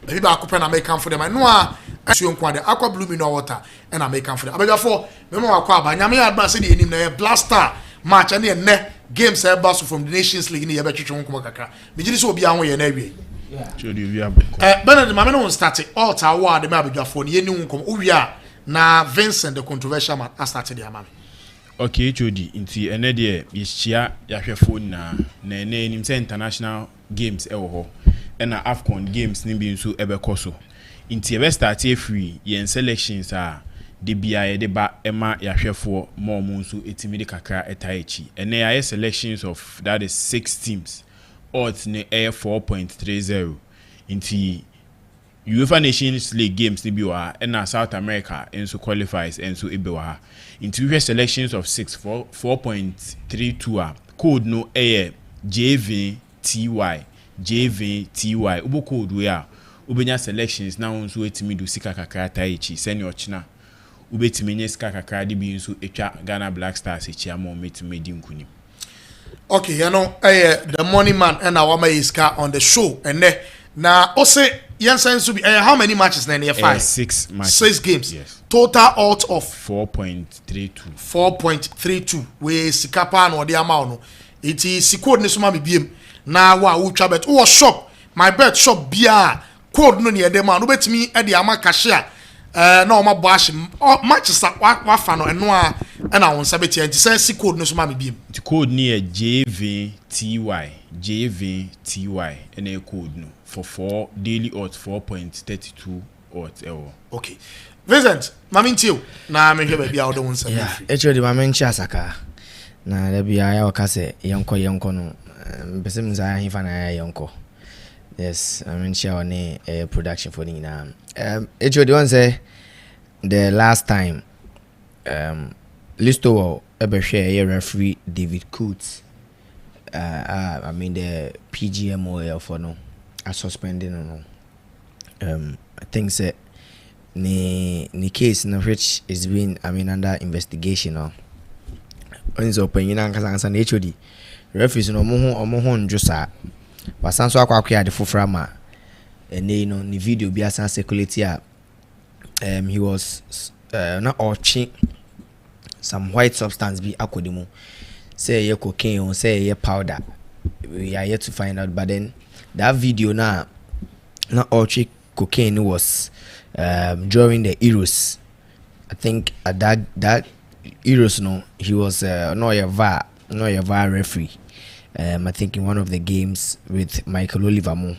Maybe I could pen American for them. I know I see on quad aqua blue in water and American for them. But therefore, remember Aquaba, Yamia advance in the blaster match and then games are busted from the Nations League in the Aberchon Kumaka. Bijis will be away and every. Bernard Mamma started all Tawa, the Mabija for Yenu Uya. Na Vincent the controversial man has started their man. Okay, Jody, inti enede is chia ya phone na nimse international games ewo na AFCON games ni bi nso ebekoso. Inti ebe start free yen selections a de bia de ba ema ya hwefo mo nso etimi de kakra etaichi. Ene ya selections of that is 6 teams. Odds ne 4.30. Inti UEFA Nations League games ni biwa and South America so qualifies and so ebewa into selections of 4.32 code no JVTY ubo code we are ubenya selections now so etimi do sika kakra taichi senior china ubetimi nye sika kakra de bi so etwa Ghana Black Stars echi ama metimi di nkuni. Okay, you know the money man and our iska on the show and now also Yensen to be how many matches then? 5 6 matches. 6 games. Yes. Total out of 4.32. 4.32. We sikapa no the amount. It is code ne suma biem. Na wa ultra bet. Oh shop. My bet shop bia code no near them. No bet me at the ama cashier. No ma bash matches that wa fan no and I won sabeti and say code no suma biem. The code near JVTY and a code no. For 4 daily odds 4.32 odds. Okay. Vincent, Mamintio. Na me hebe bia odo won say. Yeah, actually Mamintio asaka. Na da bia ya wakase yonko no. Mpese mza hifa na yonko. Yes, Mamintio ne production for ni na. Actually one say the last time Listo ebe share referee David Coates. I mean the PGMOL for no. I suspended no. I think that the case in which is being under investigation now. When it's open, you know, because I'm HOD. Referees no more just but some so I the full frama and you know the video be as circulate here. He was not watching some white substance be akodimu. Say ye cocaine or say ye powder. We are yet to find out, but then that video now, not all cocaine was during the Euros. I think at that Euros, no, he was no a VAR referee. I think in one of the games with Michael Oliver,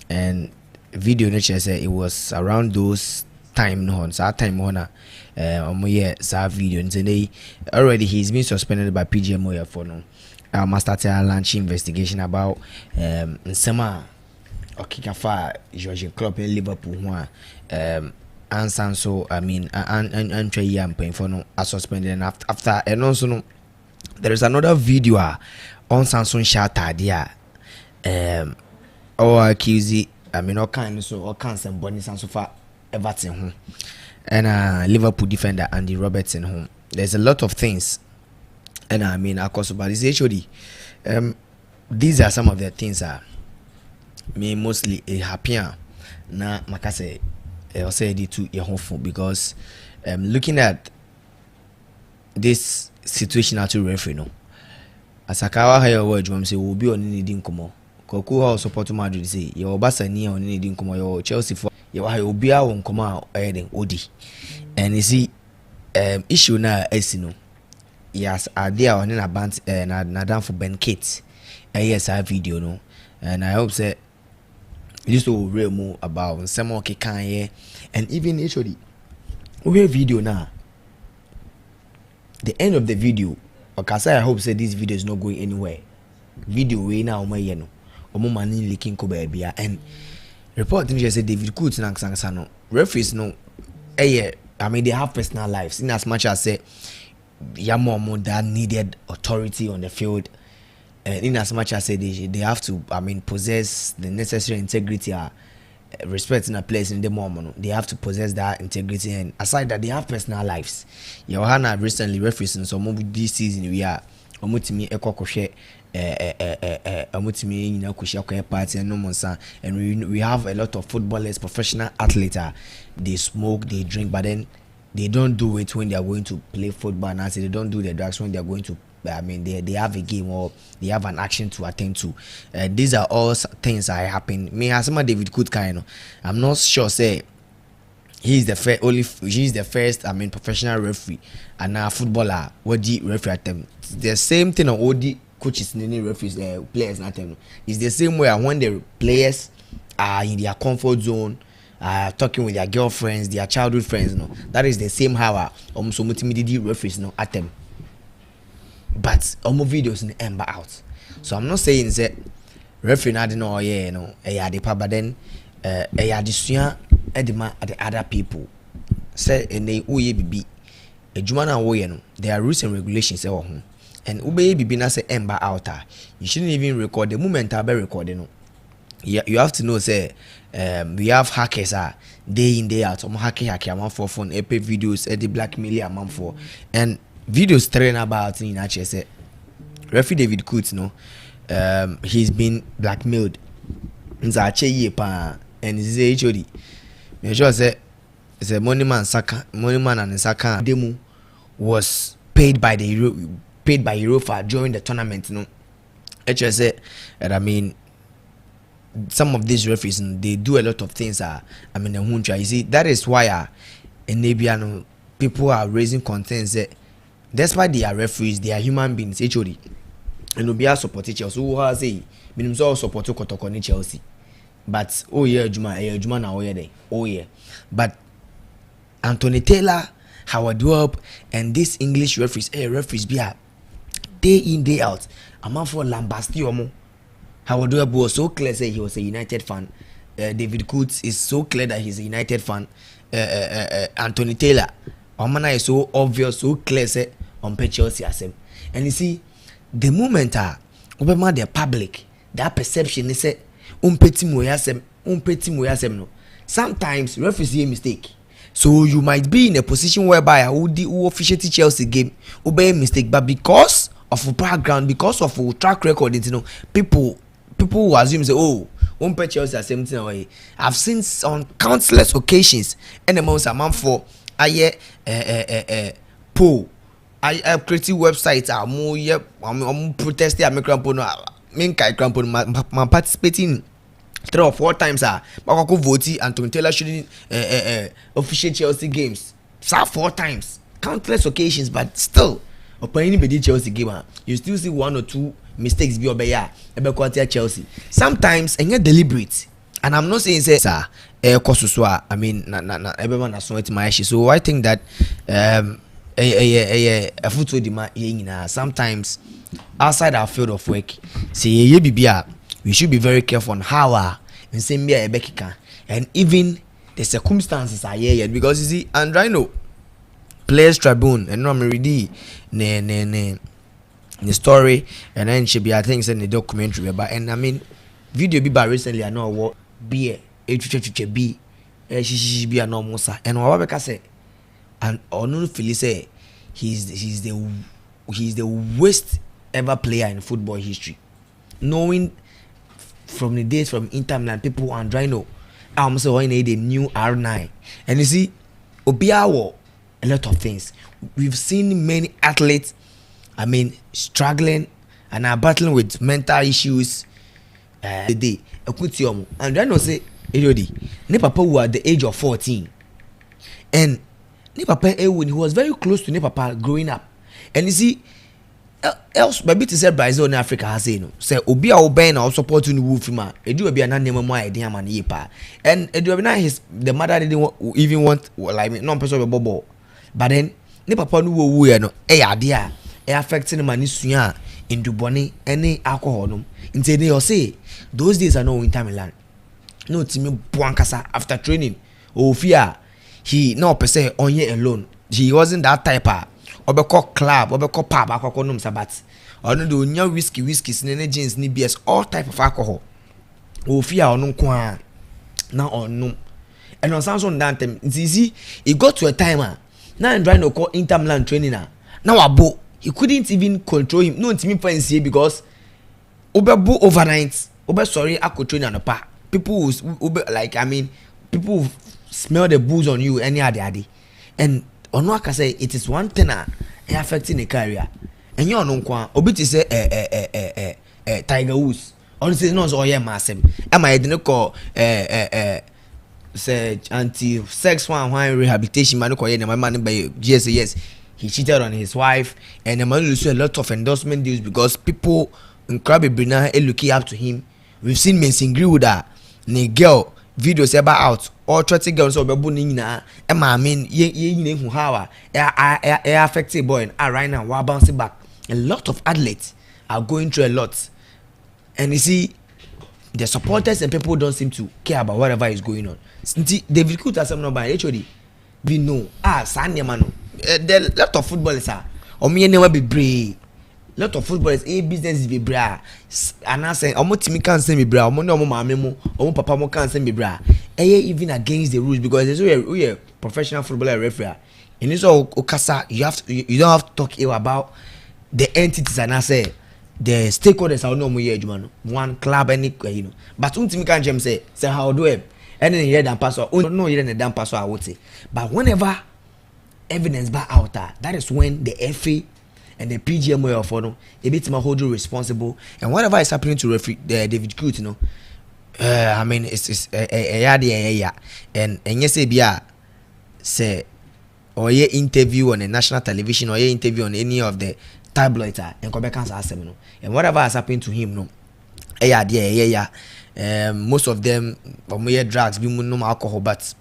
and video nature said it was around those time no, so that time on that video, and today already he's been suspended by PGMOL for no. I must start a launch investigation about Nsema Okikafa Georgian club in Liverpool one and so I mean and try am paying for no suspended and after and also no there is another video on Samsung Shata there or accuse I mean all kinds so all kinds of bonus and so far Everton home and Liverpool defender Andy Robertson home. There's a lot of things. And I mean, of course, but it's actually these are some of the things that me mostly happier na makase say to your hopeful because looking at this situation at referee no asakawa higher word you say will be on needing komo koku how support Madrid say your Barcelona on needing komo your Chelsea for your high obia on komo adding odi and you see issue na esino. Yes, are there on a band na down for Ben Kate. Yes, I video no, and I hope that this will real more about some okay can and even actually we video now. The end of the video, okay, I hope that this video is not going anywhere. Video way now my yeno, omo mani leaking ko baby and report things say David Coates na no referees no. I mean they have personal lives in as much as say. Yamomo that needed authority on the field, and in as much as they have to, I mean, possess the necessary integrity, respect in a place in the moment. They have to possess that integrity, and aside that, they have personal lives. Johanna recently referencing some of this season we are omutimi ekokohwe omutimi nyina kohia kwa party no monsa. And we have a lot of footballers, professional athletes, they smoke, they drink, but then they don't do it when they are going to play football, and they don't do the drugs when they are going to, I mean, they have a game or they have an action to attend to. These are all things that happen. Me as David Coot kind of, I'm not sure say he's the first I mean professional referee and now footballer what the referee at them. The same thing on all the coaches and the referees players at them. It's the same way when the players are in their comfort zone, talking with their girlfriends, their childhood friends, no. That is the same how almost multimedia referees no at them. But almost videos in the ember out. So I'm not saying that referee not know yeah no but then edema at the other people say and they oye bibi ejuma na wo no there are rules and regulations e wo ho and ube bibi na say ember out you shouldn't even record the moment I be recording no. You have to know say we have hackers day in day out hack amount for phone epic videos the blackmail amount for and videos train about in actually say referee David Coates no he's been blackmailed nza ache pa and he say HOD me sure say money man and Saka demo was paid by Europa during the tournament no. HOD say and I mean some of these referees they do a lot of things I mean you see that is why in Nebia people are raising concerns that despite they are referees they are human beings HOD and Obia support Chelsea who has say minimum so support Kotoko Chelsea but oh yeah Juma na oh yeah day oh yeah but Anthony Taylor Howard Webb and this English referees be day in day out a man for Lambastiomo. Howard Webb was so clear say he was a United fan. David Coates is so clear that he's a United fan. Anthony Taylor Omana is so obvious, so clear say on Chelsea as him. And you see the moment Obama the public that perception is say umpeti moyasem no. Sometimes referees make mistake. So you might be in a position whereby who officiate Chelsea game obey mistake, but because of a background, because of a track record, you know, people will assume say, oh, umpe Chelsea same thing away. I've seen on countless occasions and amounts amount for poll. I have created websites I'm protesting I'm participating 3 or 4 times Bakako vote Anthony Taylor shouldn't officiate Chelsea games 4 times countless occasions, but still upon anybody Chelsea game you still see 1 or 2 mistakes be obey Chelsea sometimes and yet deliberate. And I'm not saying say sir I mean na everyone has not my issue. So I think that a football demand sometimes outside our field of work say we should be very careful on how and same and even the circumstances are here because you see and I know Players Tribune and I'm ready the story and then she be I think in the documentary but and I mean video be by recently I know what be a be she be a normal sir and what I say and Onu Philly say he's the worst ever player in football history, knowing from the days from Inter Milan people and Drino I'm so I need a new R9 and you see Obiawo a lot of things we've seen many athletes I mean struggling and are battling with mental issues the day and Drino say Elodie ne papa who at the age of 14 and ne papa when he was very close to ne papa growing up and you see else baby to say Brazil in Africa has say no say obi a oben na support no wolf ma edu obi na name mo idea am na yepa and edu obi na his the mother didn't even want like me no person be bobo but then ne papa no wo ye no ade a affecting man sua indubone any alcohol no nti dey say those days are no in time land no timi boankasa after training fear he no person on here alone he wasn't that type obeko club obeko pub akoko num sabat onu do nya whiskey sinene jeans ni BS all type of alcohol fear onu nko a na onum and on Samsung that time see it got to a time now I'm trying to call Inter Milan training now wabo he couldn't even control him. No, to me, because Obebu overnight, sorry, I could train on the park. People will like, I mean, people will smell the booze on you any other day. And Ono can say it is one thing affecting the career. And you know, Obiti say, Tiger Woods. Honestly, no, so yeah, massive. Am I didn't call say anti-sex one rehabilitation man call my man by yes, he cheated on his wife, and the man lose a lot of endorsement deals because people in Krabby Brina are looking up to him. We've seen Mason Greenwood, ne girl videos about out or 30 girls or babunina. I mean, ye how affected boy and right now we're bouncing back. A lot of athletes are going through a lot, and you see, the supporters and people don't seem to care about whatever is going on. David Coot has some number HOD. We know Sanya Mano. There are lot of footballers or me never be brave. Lot of footballers business is be bra. And I say omo timi can say me bra. Omo no mama mo, omo papa mo can say me bra. Even against the rules because there's a professional footballer referee. In this all okasa, you don't have to talk ill about the entities and I say the stakeholders are no more one club any but untimi can jam say how do it and then hear than pass or no hear than pass I would say. But whenever evidence back out that is when the FA and the PGMO of no a bit more hold you responsible, and whatever is happening to referee David Coot, I mean it's a and yes say or ye interview on a national television or ye interview on any of the tabloids and Quebec answer and whatever has happened to him most of them more drugs be no alcohol, but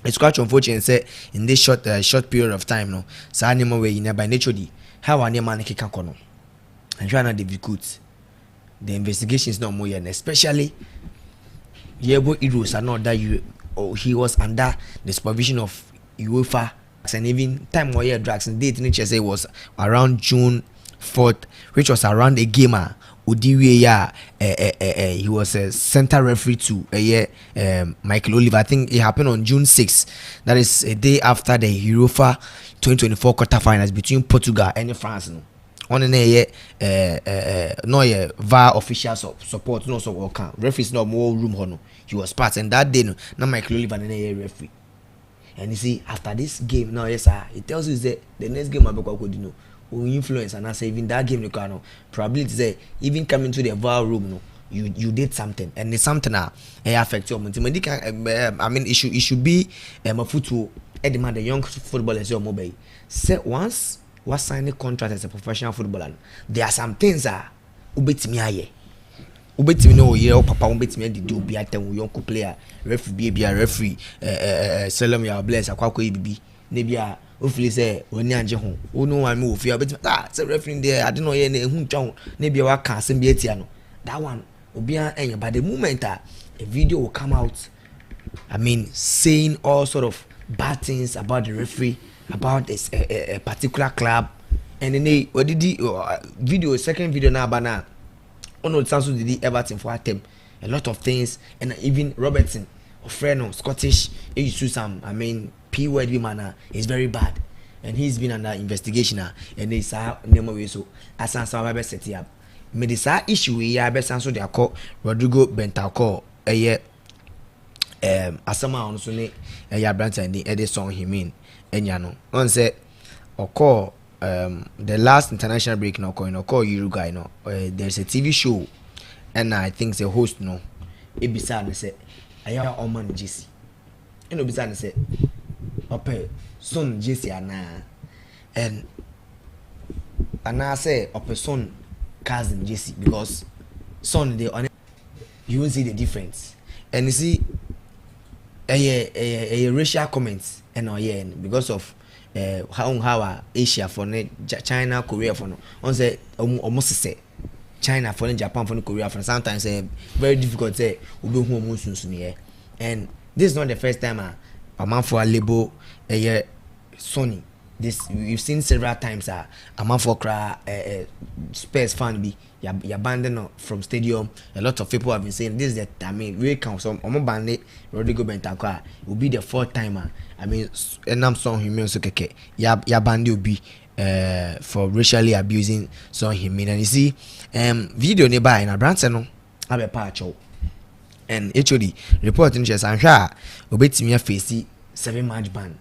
it's quite unfortunate say in this short period of time so animal way by nature how any man can kono and try not difficult the investigation is not more and especially Yebo Iros are not that he was under the supervision of UEFA, and even time where drugs and date nature say was around June 4th, which was around a gamer Udiwe he was a center referee to Michael Oliver. I think it happened on June 6th. That is a day after the UEFA 2024 quarterfinals between Portugal and France. On no VAR official support no so work. Referees no more room hono. He was part, and that day no Michael Oliver and referee. And you see after this game now yes sir, it tells you that the next game will influence, and I say even that game probably say even coming to the VAR room you did something, and it's something that affect your mental. I mean it should be a football demand the young footballers your mobile say once was signing a contract as a professional footballer, there are some things that ubetimi aye ubetimi no ye papa ubetimi dey do be atem young player referee be a referee selam ya bless akwakọ ibi na bia ofili say oni anje ho onu wan me ofia betimi say referee there I don't know ye na ehun twa na bia wa ka asem be atia no that one obia enya. But the moment a video will come out, I mean saying all sort of bad things about the referee, about this a particular club, and then they what did the video second video now bana ono Sansu did the Everton for attempt a lot of things, and even Robertson or Freno Scottish he used to some I mean P word manner is very bad, and he's been under investigation and they say name way so asan sa ba set up me this issue we ya be Sansu they call Rodrigo Bentancur asama on so ne ya branch and the song him in enya no on say oko the last international break no coin oko Uruguay no there's a TV show and I think the host no ebisa no say aya oman JC eno bisa no say ope son JC ana and I say ope son cousin JC because son they on you won't see the difference, and you see a racial comments and because of how Asia for China, Korea for no on say almost say China for Japan for Korea for sometimes very difficult say ube home soon, and this is not the first time a man for a label Sony. This we've seen several times a man for Spurs fan be you abandoned from stadium. A lot of people have been saying this is the I mean we count some Omobande Rodrigo Bentancur will be the fourth timer. I mean and I'm song him so keke ya bandi will be for racially abusing Son Heung-min. And you see, video nearby in a brand no have a patch. And actually, reporting says I'm sure obey face 7-match ban.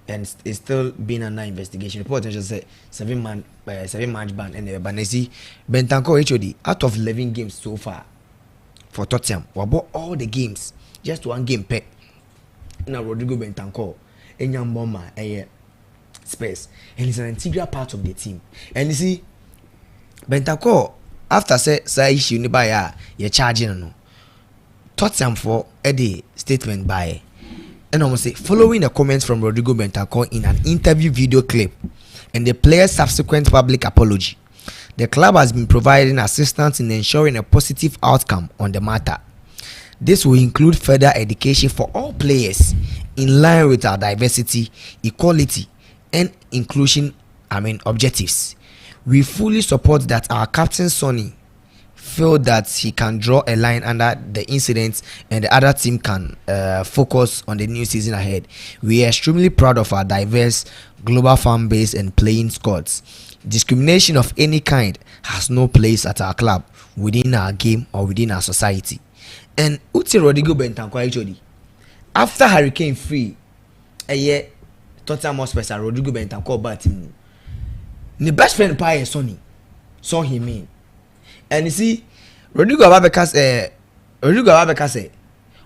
And it's still been under investigation. Reporting just say 7-match ban. And but you see, Bentancur actually out of 11 games so far for Tottenham, we bought all the games, just one game per. Now Rodrigo Bentancur, Enyam Bomber, Spurs, and he's an integral part of the team. And you see, Bentancur after say issue nearby, you're charging no. Tottenham for a statement by. And almost say following the comments from Rodrigo Bentancur in an interview video clip and the player's subsequent public apology, the club has been providing assistance in ensuring a positive outcome on the matter. This will include further education for all players in line with our diversity, equality, and inclusion objectives. We fully support that our captain Sonny feel that he can draw a line under the incidents and the other team can focus on the new season ahead. We are extremely proud of our diverse global fan base and playing squads. Discrimination of any kind has no place at our club, within our game or within our society. And Uti Rodrigo Bentancur actually, after Hurricane Free, a year Tottenham Hotspur Rodrigo Bentancur bought him. The best friend Pai Sonny saw him in. And you see, Rodrigo Ababeka say,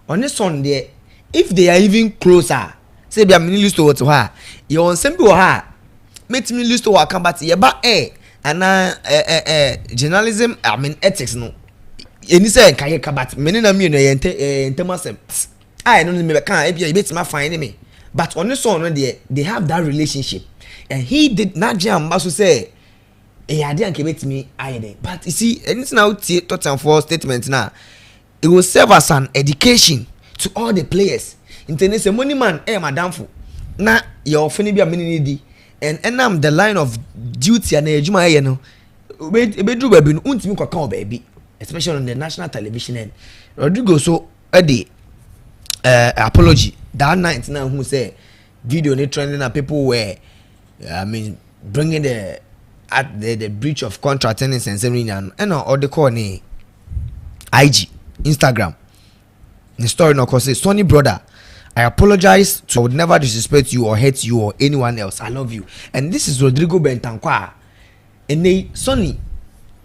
on this son there, if they are even closer, say be a mini list to what to her, you on same to her, make me list to her come back, and journalism, ethics no. And you say, can you come back? Many of me in Thomas. I don't remember, can't be a bit my fine me. But on this son there, they have that relationship, and he did not jam, but to say. I didn't give it to me either. But you see, anything now Tottenham for statement now, it will serve as an education to all the players. International money man, madam for now you're finna be a mini and I'm the line of duty and ejuma you know. Bedru baby untimi kwaka baby, especially on the national television. And Rodrigo so the apology that night now who say video ne trending and people were bringing the at the breach of contract and all the call ni IG, Instagram. The story no cause say Sonny brother, I apologize I would never disrespect you or hurt you or anyone else. I love you. And this is Rodrigo Bentancur. And they Sonny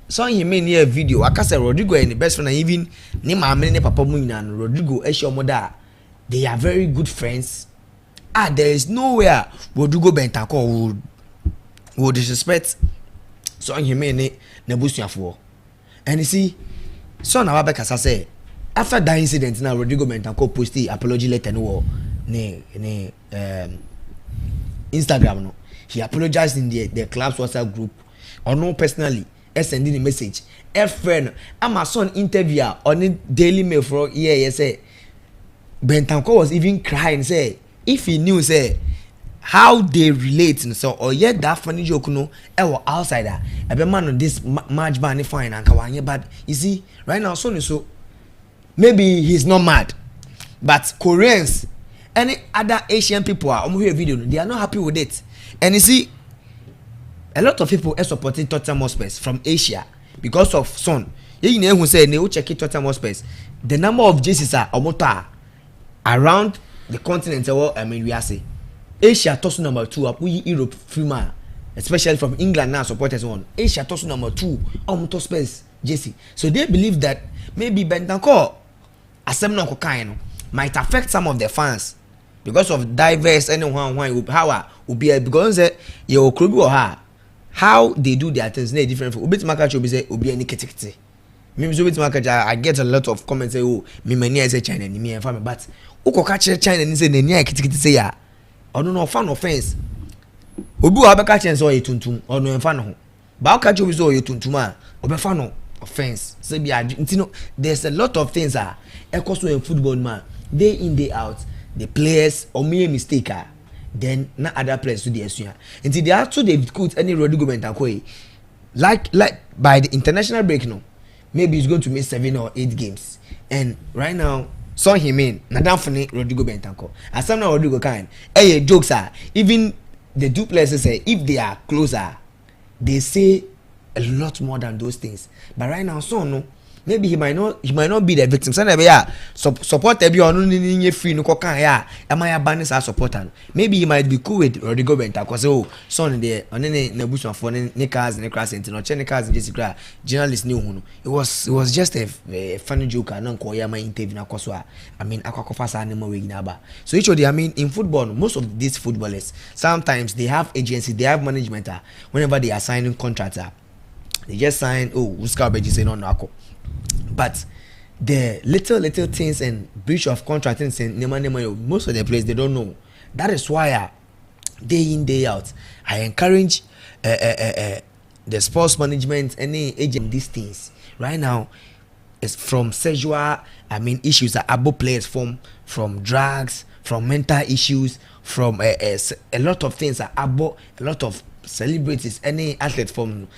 he made a video. I can say Rodrigo and the best friend and even ni mama ni papa mu and Rodrigo Esho Moda. They are very good friends. There is nowhere Rodrigo Bentancur would disrespect Son Heung-min Nebusiafo. And you see, Son Ababeka say after that incident now Rodrigo Bentancur posted apology letter no Instagram no. He apologized in the club's WhatsApp group or no personally sending a message. A friend my son interview on the Daily Mail for say Bentancur was even crying say if he knew say how they relate and so or yet that funny joke no outsider a man on this match ban fine and kawanye. But you see right now so maybe he's not mad, but Koreans any other Asian people are here video they are not happy with it. And you see a lot of people are supporting Tottenham Hotspur from Asia because of Son. You know who say they check Tottenham Hotspur, the number of jerseys are around the continent. We are say Asia toss number 2 up we Europe Freeman, especially from England now supporters one. Asia toss number 2 Spurs jersey. So they believe that maybe Bentancur assembly no might affect some of the fans because of diverse anyone how will be because you or her how they do their things is different. For Ubit Makacho be say obi any ketekete. I get a lot of comments say oh me many say China ni me and family, but uko catch China ni say ni ketekete say ya or no fan offense. Obi wa be catch say tuntum or no fan ho. Ba catch obi say tuntum a obi fan no offense. Say be there's a lot of things equals in football man day in day out the players or me mistake then not other players to the SUA. Until they are to David Coates any Rodrigo Bentancur like by the international break no maybe he's going to miss 7 or 8 games. And right now Son Heung-min Nadam Fune Rodrigo Bentancur as some now Rodrigo kind jokes are even the two players say if they are closer, they say a lot more than those things. But right now, so no, maybe he might not be the victim. Some support every on free no can ya. Am I a banner supporter? Maybe he might be cool with Rodrigo Benta because son there on any nebution for Nickers and Necras and no Chenicas and Jessica journalist knew it was just a funny joke and non my interview na koswa. I mean akakofasa animal weginaba. So actually I mean in football most of these footballers sometimes they have agencies, they have management whenever they are signing contracts they just sign Uska Beji say no. But the little things and breach of contract and most of the players they don't know. That is why day in day out I encourage the sports management any agent these things right now is from sexual issues that above players from drugs, from mental issues, from a lot of things that above a lot of celebrities, any athlete from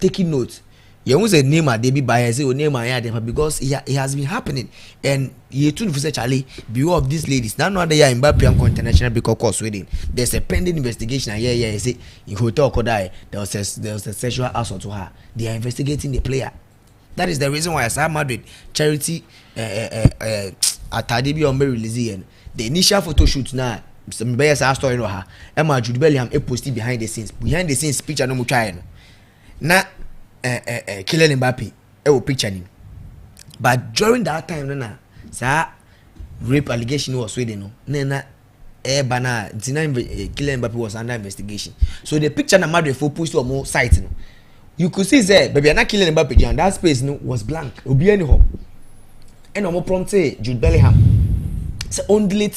taking notes. You won't say name a Debbie by say name a because it has been happening and you too for Charlie beware of these ladies. Now they are in MYBET international because Sweden. There's a pending investigation and yeah say in hotel Kodai there was a sexual assault to her. They are investigating the player. That is the reason why Real Madrid charity at Tadibi on release the initial photo shoot now. Some buyers are story her. Emma Jude Bellingham a posted behind the scenes picture no muchaino. Na Kylian Mbappe will picture him. But during that time rape allegation was Sweden no bana Kylian Mbappe was under investigation. So the picture na Madrid for post to more site no. You could see say baby na Kylian Mbappe and that space no was blank. Obi any ho. And omo prompt Jude Bellingham. Say only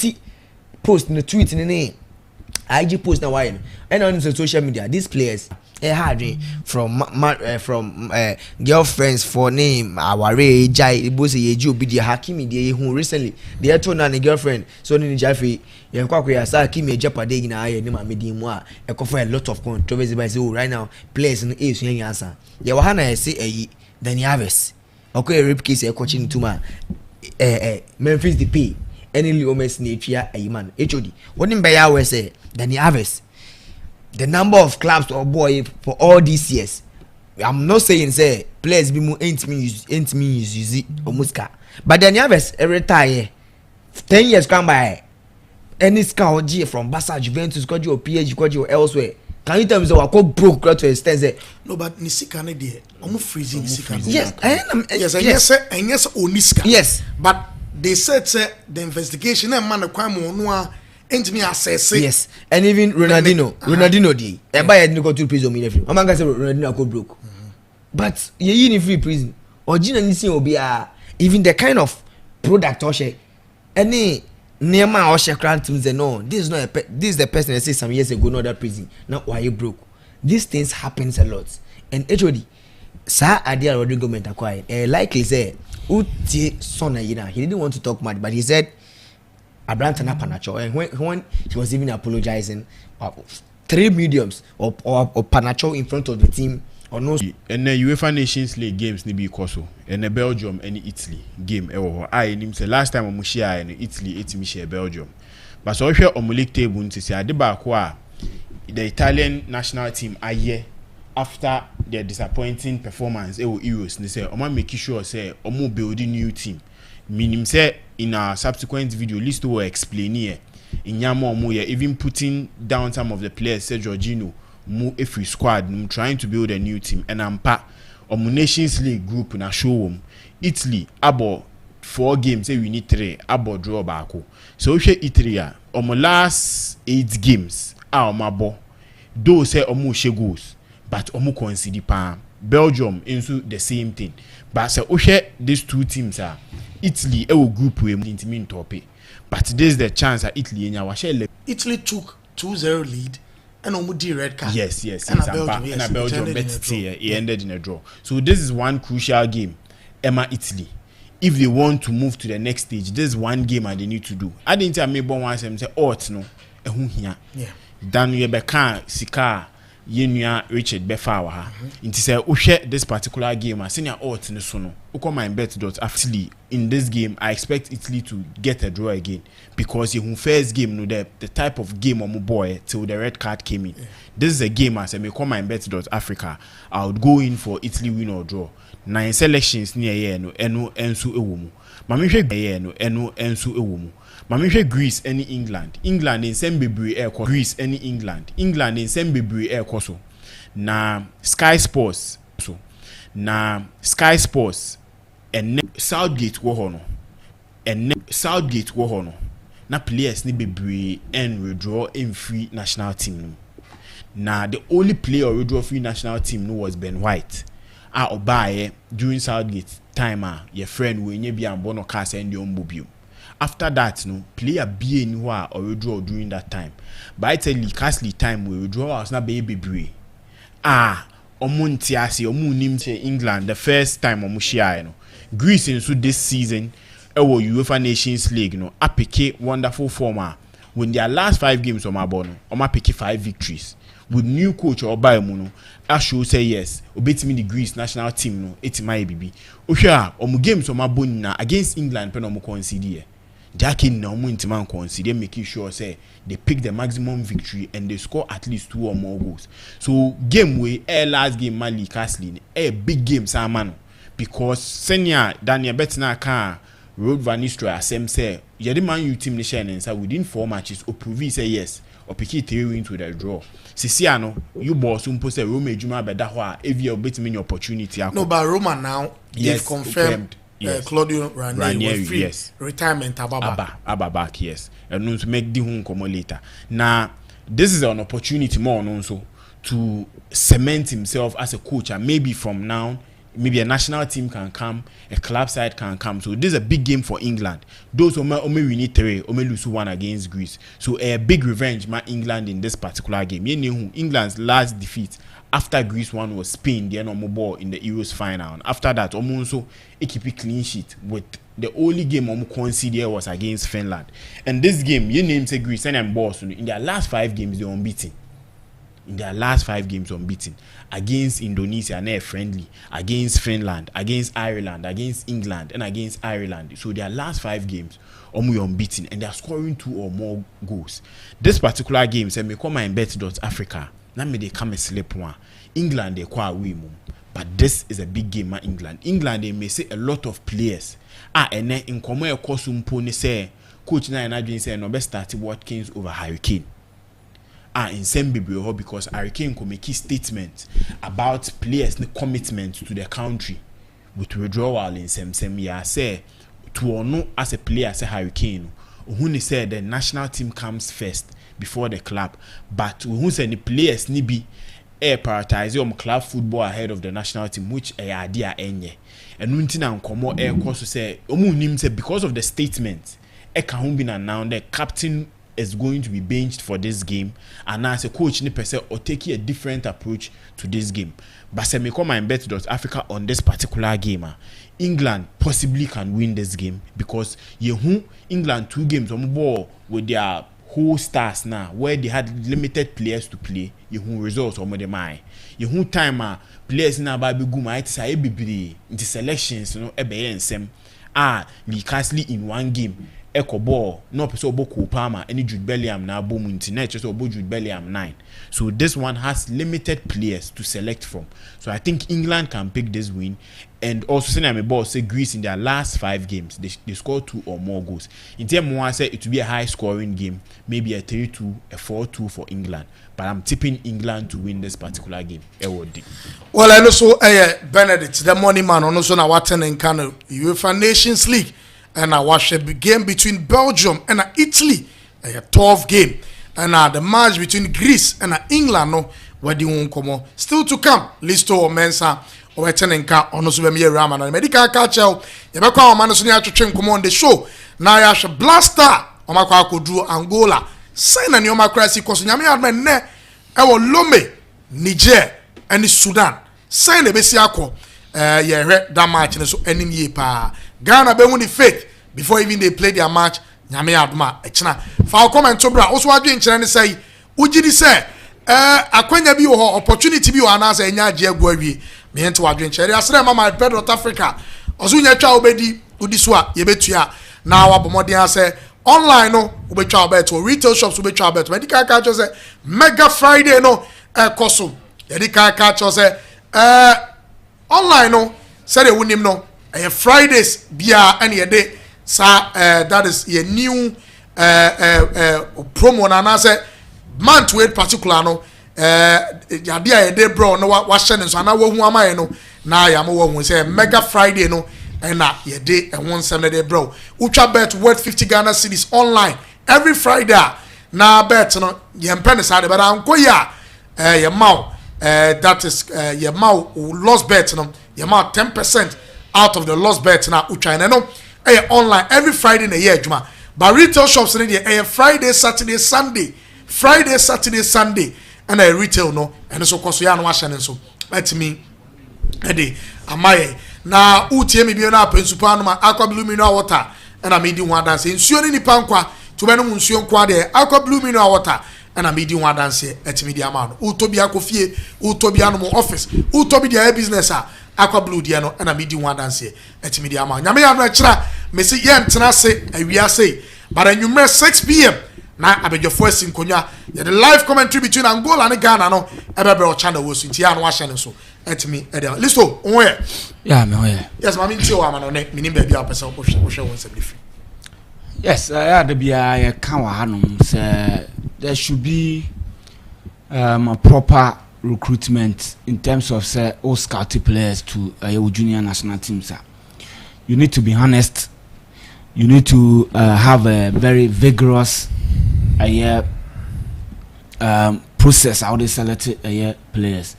post no tweet in name. IG post na why and on social media these players from girlfriends for name our jai boss yeju be the Hakimi dey who recently they told na girlfriend so ni Jaffe yen kwakwa ya sa Hakimi ejapade gina aye ni ma medi mu a e for a lot of controversy by say right now players no is yen answer ye wa na say Dani Alves okay rape case e coaching tuma Memphis Depay any Leo Messi na twa man HOD woni mbe ya we say Dani Alves the number of clubs or boy for all these years. I'm not saying say players be more ain't me use it almost car. But then you have every time 10 years come by any scout G from Barca, Juventus, got your PSG, got your elsewhere. Can you tell me so I could broke to extend say no but Nisika ne there almost freezing Nisika. Yes, yes, Oniska. Yes, but they said say the investigation and man crime no me assess yes, and even Ronaldinho did. And by no go to prison immediately. I'm gonna say Ronaldinho go broke. But you in free prison. Originally will be even the kind of product or share any Nema or share grant to say no. This is not this is the person that said some years ago not that prison. Not why you broke. These things happens a lot. And actually, Sir Adia Rodrigo Benta like he said, Uti son he didn't want to talk much, but he said Abrantana Panacho, and when he was even apologizing, 3 mediums or Panacho in front of the team or no. And the UEFA Nations League games ni be koso, and the Belgium and Italy game. I say last time we share in Italy, it's share Belgium. But so if you're on the league table, to say the Italian national team a year after their disappointing performance, Euros, they say, "Omo make sure say omo building new team." Meaning say in a subsequent video list will explain here in Yamo even putting down some of the players say Jorginho mu every squad trying to build a new team and I'm part of Nations League group na show them Italy about 4 games say we need 3 about draw back so if Italy last 8 games mabo those say she goals but concede pa Belgium into the same thing but say these 2 teams are Italy will group we mean top but this is the chance that Italy Italy took 2-0 lead and Omudi red card. Yes. And Belgium he ended in a draw. So this is one crucial game. Italy. If they want to move to the next stage, this is one game they need to do. I didn't tell me one say it's no. Yeah. Dan Rebecca Sika yenua Richard Befa wa ha nti say uhwe this particular game senior odds ne so no MYBET.AFRICA in this game I expect Italy to get a draw again because you first game no the type of game on boy till the red card came in. This is a game as I MYBET.AFRICA I would go in for Italy win or draw. 9 selections near here no eno ensu ewomu mamehwe here no eno ensu ewomu mamehwe Greece any England in same bebre air Greece any England in same bebre air so na Sky Sports and Southgate wo ho no na players ni bebre and withdraw in free national team no na the only player withdraw free national team no was Ben White obaye during Southgate time your friend we nye bia mbo no ka send your mbobio. After that no player be ni ho or withdraw during that time but I tell you Castle time we withdraw us na be bebre omunti ase omunim say England the first time omushia no Greece into this season ewo UEFA Nations League no apeke wonderful form when their last 5 games on my bono pick 5 victories with new coach or buy muno I should say yes obetimi the Greece national team no etima ebibi ohwa omu games on my bone against England pen omu concede Jackie na omu intima concede making sure say they pick the maximum victory and they score at least 2 or more goals. So game we last game Mali Castle a big game samano because senior Daniel Betina can Road Van Nistelrooy asem say yedi Man U team ni share nsa within 4 matches o prove say yes or pick 3 wins with a draw. Sisia no you boss umpo say Roma ejuma beda ho a evia obetimi opportunity akọ. No, but Roma now they've confirmed yes. Claudio Ranieri free yes. retirement Abba back yes. And no to make the home come later. Now this is an opportunity more also to cement himself as a coach and maybe from now maybe a national team can come, a club side can come. So this is a big game for England. Those who only win 3, only lose 1 against Greece. So a big revenge ma England in this particular game. You know England's last defeat after Greece won was Spain, the normal ball in the Euros final. And after that, also a keep a clean sheet with the only game conceded was against Finland. And this game, you name say Greece and boss in their last 5 games they're unbeaten. In their last 5 games unbeaten against Indonesia and friendly, against Finland, against Ireland, against England and against Ireland. So their last 5 games unbeaten and they are scoring 2 or more goals. This particular game say me come MYBET.AFRICA. Now me they come and slip one. England they quite win, but this is a big game at England. England they may say a lot of players. And then in common course umpo say coach na and say no best start Watkins over Harry Kane. In same bebre because Harry Kane could make his statement about players' commitment to their country with withdrawal in same year. Say to or no as a player say Harry Kane who said the national team comes first before the club, but who said the players need be prioritize club football ahead of the national team, which a idea enye and untina nkomo course say say because of the statement can be announced the captain is going to be benched for this game and as a coach ni person or taking a different approach to this game. But say me come MYBET.AFRICA on this particular game. England possibly can win this game because England 2 games on ball with their whole stars now where they had limited players to play. Results on the mind. Time players na ba be guma it say bibiri into selections no ebe ensem Lee Castle in 1 game ball no person obo Palmer any Jude Bellingham na boom internet just obo Jude Bellingham 9. So this one has limited players to select from. So I think England can pick this win. And also say my boss say Greece in their last 5 games they scored 2 or more goals. In terms I say it will be a high scoring game, maybe a 3-2, a 4-2 for England. But I'm tipping England to win this particular game. Well, I also Benedict, the money man, also now watching in Canada UEFA Nations League. And I watched a game between Belgium and Italy, a tough game. And the match between Greece and England, no, where the won't come still to come. Listo or Mensa or Tenenka on Osubemia Raman and Medical Culture. Yabaka Manasunia to train come on the show. Now I shall blaster Omaka Drew Angola. Sign a new democracy because Yami Adman ne our Lome, Niger, and Sudan. Sign the Bessiako. That match and so enemy pa. Ghana be win faith before even they play their match. Nyame aduma echna. Fa comment to bra. Also wadwe nkyere ne say ugidi say akwanya bi wo opportunity bi wo anasa enya age egu awie me ente wadwen chere asere ma MYBET.AFRICA ozunya twa obedi udiso a yebetua na wabomode ase online no ubetwa bet or retail shops ubetwa bet medical ka cho say mega friday no koso medical ka cho say online no say de wonim no Fridays bia and ye day sa that is your new promo na say month wait particular no ya dia ye day bro no wa hye so na wo hu amaye no na ya mo wo hu say mega friday no na ye day and 170 bro ultra bet worth 50 Ghana cedis online every Friday na bet no ye mpene sa de but anko ya ye maw that is ye maw lost bet no ye maw 10% out of the lost bet na uchina no online every Friday na year juma but retail shops in the Friday Saturday Sunday and a retail no and so koso ya no wa hye so let me amaye na utie me bi na pensupa no ma aqua blue mineral water and am di one dance nsuo ni nipa nkwa to be no nsuo nkwa de aqua blue mineral water and am di one dance etimi di ama no utobi akofie utobi anu office utobi dia business aqua blue dia no and am di one dance etimi di ama nyame ya no kira me se ye ntena se awia se but anwumre 6 p.m. na abejofo asinkonya ye the live commentary between Angola and Ghana no ebebe o channel wo so ntia no wa hye so etimi edia listo onwe yeah me hoye yes mami ntia wa ma no ne minim ba bia opese wo hwe won seblefi yes yeah the bia ye kan wa hanom say there should be a proper recruitment in terms of say all scout players to your junior national teams. You need to be honest. You need to have a very vigorous process how they select players.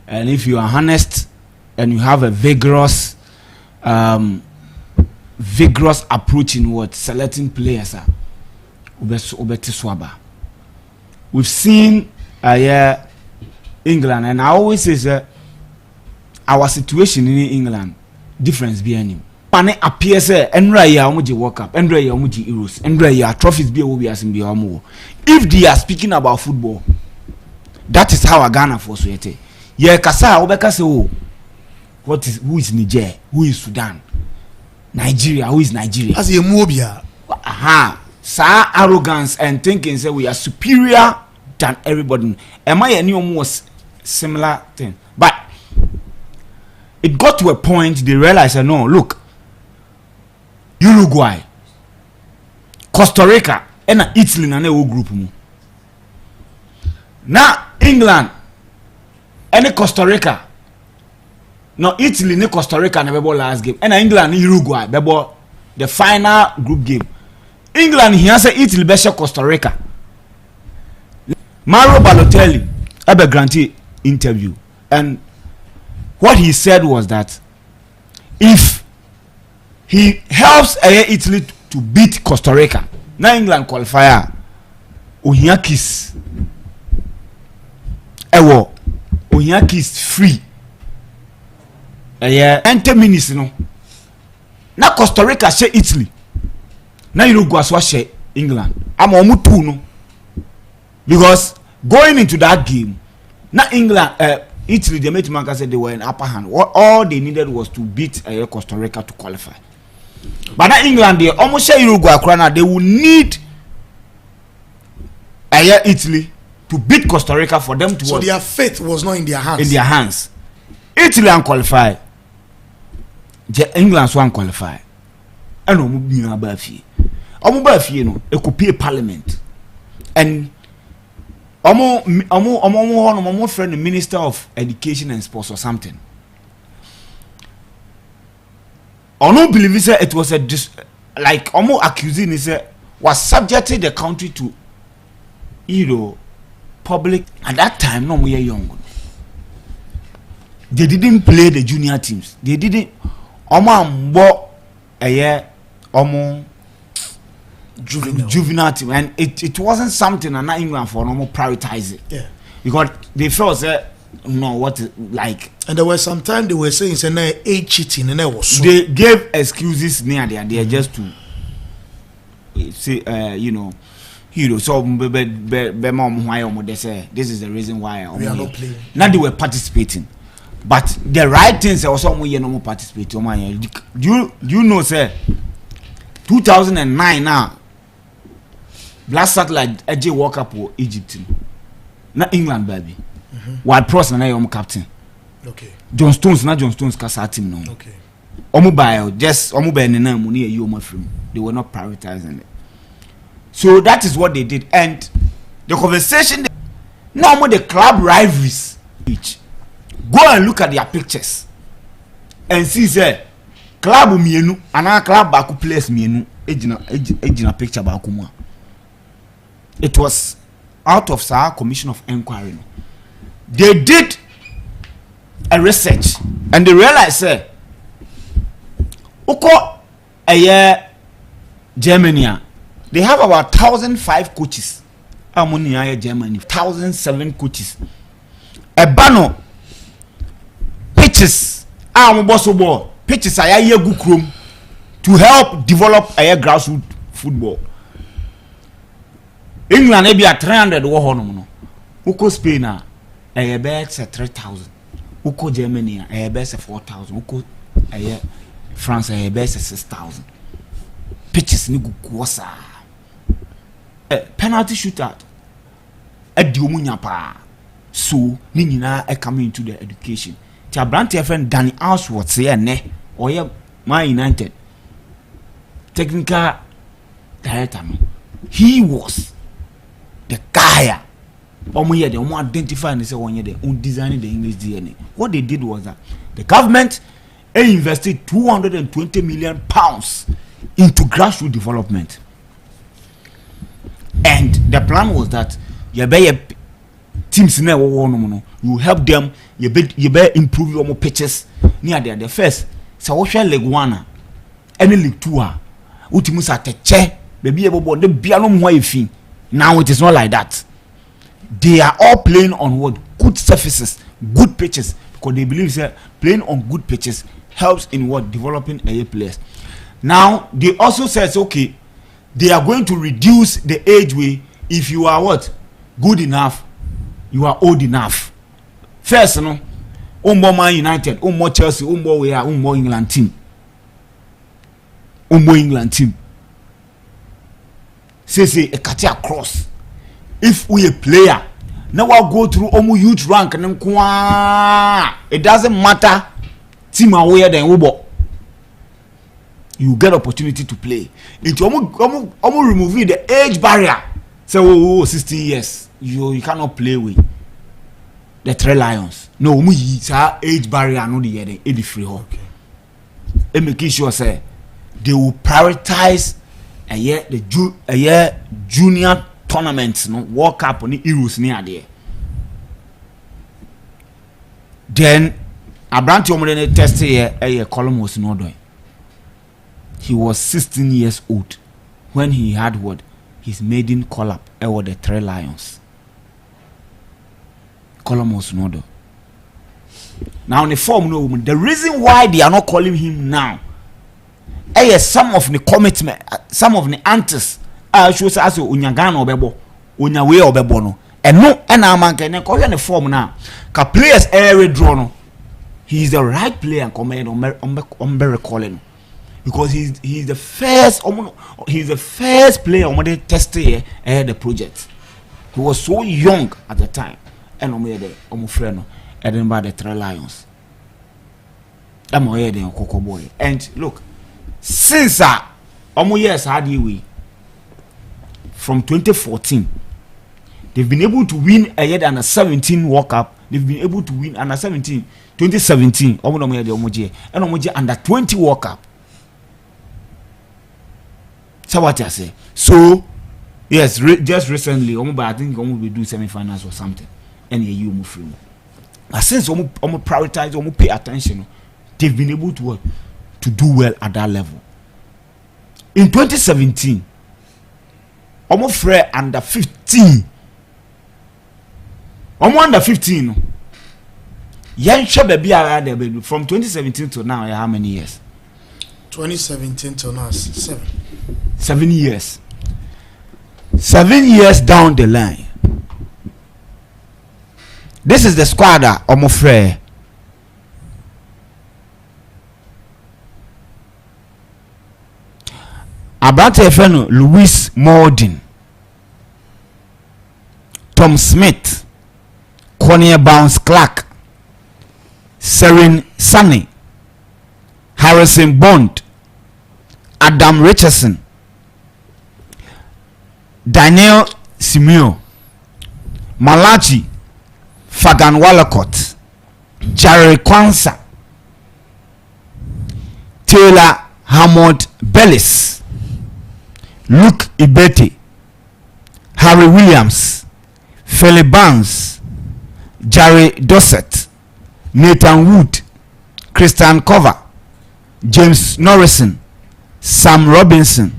And if you are honest and you have a vigorous approach in what selecting players we've seen England, and I always say our situation in England difference be any pane appears enra ya omuji World Cup enra ya omuji Euros enra ya trophies be we as be omo. If they are speaking about football, that is how Ghana for so yete ye kasa obeka say oh who is Niger, who is Sudan, Nigeria, who is Nigeria as a mobia sa arrogance and thinking say we are superior than everybody. Am I any almost similar thing? But it got to a point they realized no, look, Uruguay, Costa Rica, and Italy na no group mu. Now England, and Costa Rica, no Italy, no Costa Rica never ball last game, and England, Uruguay, they ball the final group game. England here say Italy better Costa Rica. Mario Balotelli had a grantee interview, and what he said was that if he helps Italy to beat Costa Rica, now England qualifier, Ohiakis, Ohiakis free. 10 minutes no. Now Costa Rica share Italy. Now Uruguay share England. I'm on two no. Because going into that game, now England, Italy, the matchmaker said they were in upper hand. All they needed was to beat Costa Rica to qualify. But now England, they almost share Uruguay. They will need Italy to beat Costa Rica for them to. So their fate was not in their hands. In their hands, Italy and qualify. England swan qualify. And Omubafi, no, it could be a parliament, and omo friend the Minister of Education and Sports or something. I don't believe it was like omo accusing is was subjecting the country to public at that time. No, we are young. They didn't play the junior teams. They didn't. Omo juvenile team, and it wasn't something and not England for normal prioritize it. Yeah, because they felt no what like, and there was some time they were saying it's an age cheating and was they gave excuses near there just to say hero. So they say this is the reason why we are not playing. Now they were participating, but the right things also no participate. Do you know, sir? 2009 now, Black Satellite AJ Walker for Egypt, not England baby. White Pros na captain. Okay. John Stones na John Stones kasa team no. Okay. Just name money you from. They were not prioritizing it. So that is what they did, and the conversation. Now the club rivalries. Go and look at their pictures, and see say club mienu and club baku players mienu ejina picture baku mu. It was out of Sahara Commission of Inquiry. They did a research and they realized uko Germany, they have about 1,005 coaches. Ammonia Germany, 1,007 coaches. Ebano pitches ball pitches are good room to help develop a grassroots football. England maybe at 300 uko Spain a best at 3,000. Uko Germany a best at 4,000. Uko France a best at 6,000. Pitches ni gukwasa. Penalty shootout. Ediomunya pa. So ni nyina come into the education. Ti Abrante friend Danny Ashworth say ne or Man United technical director. He was the guy. They identify and say they designing the English DNA. What they did was that the government invested £220 million into grassroots development, and the plan was that you be teams you help them, you be improve your pitches near there. The first so what League 1 any League 2 ultimus baby able the biano. Now it is not like that. They are all playing on what good surfaces, good pitches, because they believe that playing on good pitches helps in what developing a players. Now they also says okay, they are going to reduce the age way. If you are what good enough, you are old enough. First, no, Man United, Chelsea, England team, England team. Say a catch across. If we a player, now I'll go through almost huge rank and it doesn't matter. Team away than Ubo. You get opportunity to play. It's almost removing the age barrier. So 16 years, you cannot play with the Three Lions. No, it's age barrier. No, the 83 okay. And making sure say they will prioritize a year junior tournaments, no World Cup on the Euros near there. Then Abrante Omodene tested a column was not doing. He was 16 years old when he had what his maiden call up over the Three Lions. Column was not doing. Now in the form no woman. The reason why they are not calling him now, some of the commitment, some of the answers. Show say as unyagana obebo unyawe obebo no eno na amanke ko hwe ne form na ka players draw no. He is the right player and comment on recalling because he's the first player on the test the project. He was so young at the time and friend Edinburgh the Three Lions. And look, since years had we from 2014, they've been able to win a year under 17 World Cup. They've been able to win under 17, 2017, and under 20 World Cup. So what I say? So yes, just recently, I think we do semi-finals or something. And you move free. But since prioritize, pay attention, they've been able to do well at that level. In 2017. Almost free under 15. Under 15. Baby from 2017 to now, how many years? 2017 to now, 7. 7 years. 7 years down the line, this is the squad omofre. Abrante Feno, Louis Morden, Tom Smith, Cornelius Bounce Clark, Seren Sunny, Harrison Bond, Adam Richardson, Daniel Simeo, Malachi, Fagan Wallacott, Jerry Kwanzaa, Taylor Hammond Bellis, Luke Ibete, Harry Williams, Philip Barnes, Jerry Dossett, Nathan Wood, Christian Cover, James Norrison, Sam Robinson,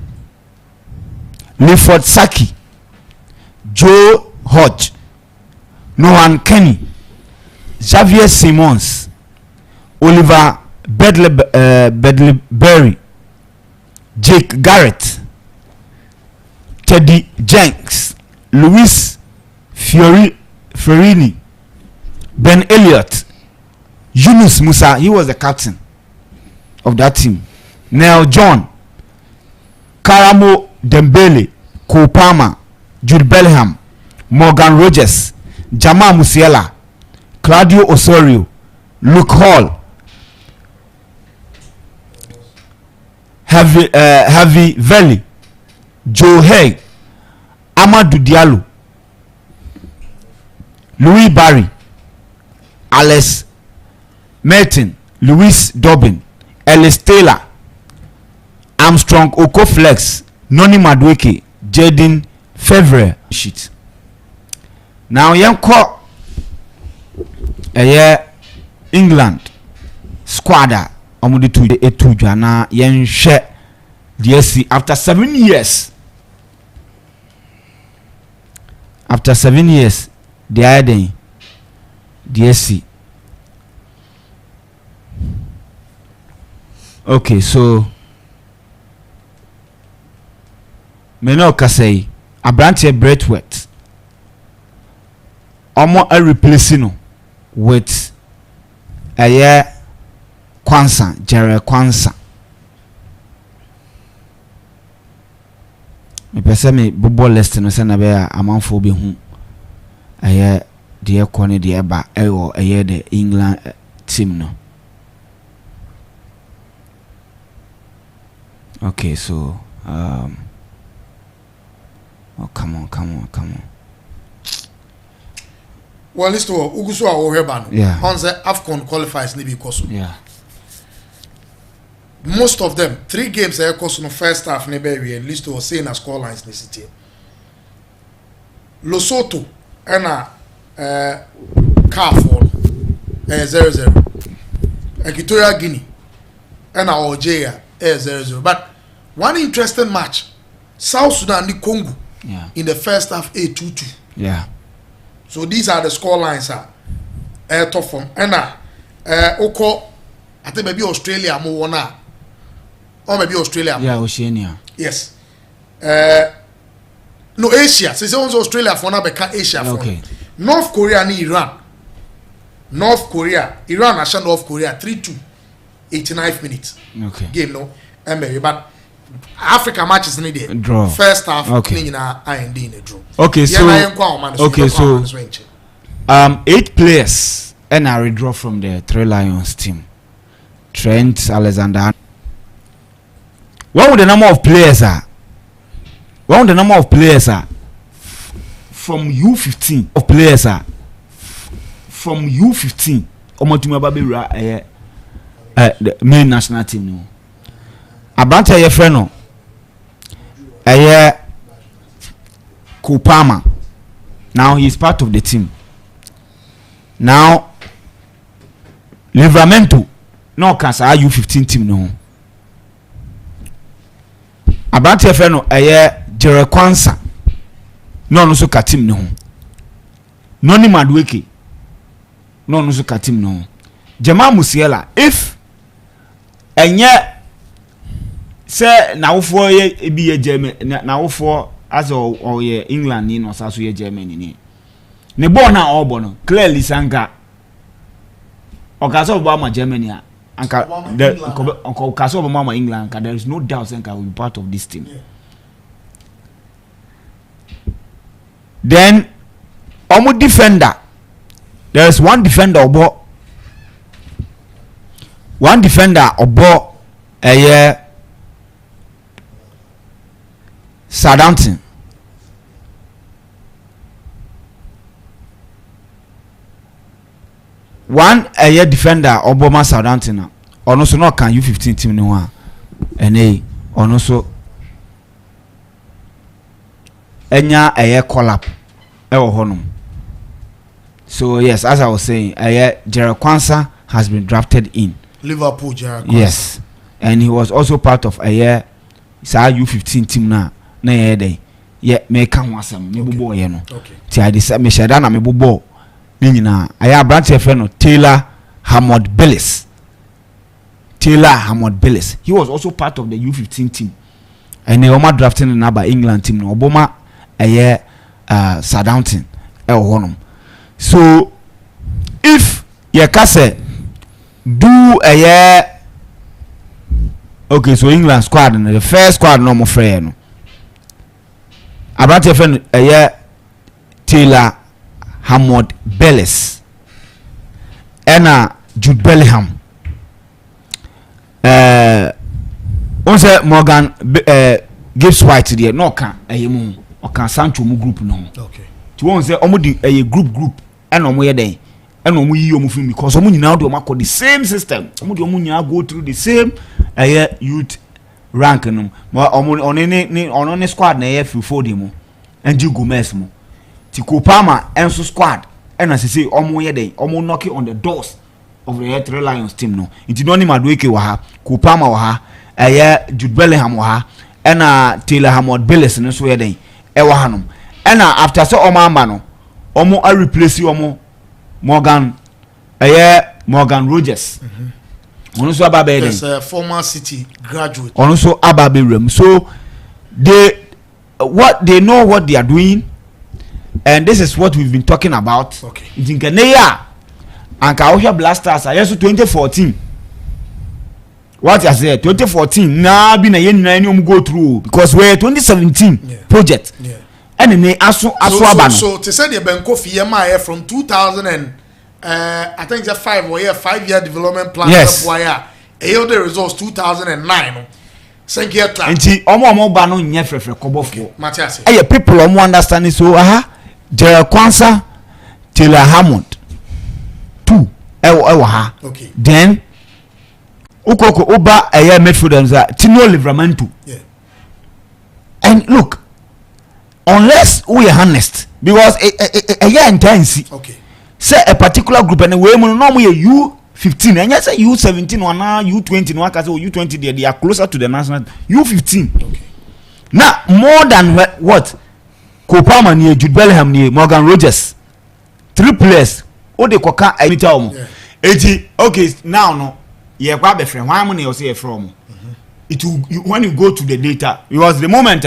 Clifford Saki, Joe Hodge, Nohan Kenny, Xavier Simmons, Oliver Bedleyberry, Jake Garrett, Teddy Jenks, Luis Fiorini, Ben Elliott, Yunus Musa, he was the captain of that team. Neil John, Karamo Dembele, Cole Palmer, Jude Bellingham, Morgan Rogers, Jamal Musiala, Claudio Osorio, Luke Hall, Harvey Valley, Joe Hay, Amadou Diallo, Louis Barry, Alex Merton, Louis Dobbin, Ellis Taylor, Armstrong Okoflex, Noni Madueke, Jaden Fevre. Shit. Now yanko England squad omudi to etu dwana yenhwe DSC after 7 years. After 7 years, they are the DSC. Okay, so Meno Kasei, Abrante Braithwaite, Omo a replacing with a year Kwanzaa, Jerry Kwanzaa. Me pese me bobo list no se na be amanfo be hu aye de ekone de eba ewo aye the England team no. Okay, so oh come on. Well, listen to Ugusu Aweheba no. Yeah. Hanze AFCON qualifies ni because Yeah. most of them 3 games air course no first half ne be we list to say na score lines ni city. Lesotho na CAF 0-0. Equatorial Guinea na Algeria 0-0. But one interesting match, South Sudan and Congo. Yeah. In the first half 2-2. Yeah. So these are the score lines tough from oko I think maybe Australia mo wona or maybe Australia. Yeah, Oceania. Yes. No, Asia. Since Australia for now become Asia for. Okay. North Korea and Iran. Iran and North Korea 3-2 89th minutes. Okay. Game no. But Africa matches need it. Draw. First half Okay. in IND in a draw. Okay, so okay, so 8 players and I withdraw from the Three Lions team. Trent Alexander. What would the number of players are? What would the number of players are? From U15 of players are from U15. Omotuma Babira the main national team no. Abante ye friend no. Kupama. Now he's part of the team. Now Livramento no cancer U15 team no. Abante friend no Jerry Kwanzaa no so ka team no. Noni Madueke no so ka team no. Jamal Musiala if enye say na wofo ye ebi ye jeme na wofo as or ye England ni no saso ye Germany ni ne ball na obo no clearly sanka okaso Obama Germany anka the okaso Obama England anka there is no doubt sanka will be part of this team. Then omu defender, there is one defender obo Southampton. One defender Obama Southampton. Ono so no can U15 team no one. Ene ono so enya collab ewo honum. So yes, as I was saying, Gerald Kwanzaa has been drafted in Liverpool, Gerald Kwanzaa. Yes, and he was also part of U15 team na day. Yeah, me kan wasam me bubo ye no. Okay. Ti I decide me sheda na me bubo. Ni nyina branch friend Taylor Hammond Billis. He was also part of the U15 team. And they were drafting another England team no Obama Southampton so if you can say do okay, so England squad and the first squad no more fair no branch friend Taylor Hammond Billis and Jude Bellingham. On say Morgan Gibbs White there no can or can Sancho mu group no. Okay. To one say omo di group and omo ye den and omo yi omo film because omo nyina do omo the same system. Omo di omo nyina go through the same youth rank no. Omo on ne squad na ye fifo dem mo. Angie Gomez mo. Ti Kopama enso squad and as say omo ye den omo knocking on the doors of the Three Lions team no. Inti no ni Madueke wa ha, Kopama wa ha, Jude Bellingham wa ha, and Taylor Hammond Billis no so ye den e wa hanom. And after so omo amba no, omo a replace omo Morgan Rogers. Ono so ababe den. Yes, former City graduate. Ono so ababe rem. So they know what they are doing, and this is what we've been talking about. Okay. Tinkeneya and Kaosha Blasters are yesu 2014. What I said 2014 na be na yen go through because we're 2017 project. Yeah. And then so to say the Benko Fiema from 2000 and I think it's a 5-year development plan. Yes. The results 2009. Thank you. Nti omo ba no nye frefre kobofo. Matias. People omo understand so Gerald Kwanzaa, Taylor Hammond 2 ha. Okay. Then ukoko oba midfielders Tino Livramento. Yeah. And look, unless we are honest, because a year intense. Okay. Say a particular group and we normally U15 and yes U17 or now U20 no can say U20 they are closer to the national U15. Okay. Now more than what Kopama near Jude Bellingham near Morgan Rogers 3 players o de koka meter omo. Okay, now no ye kwa be friend why money you say from it will, when you go to the data because the moment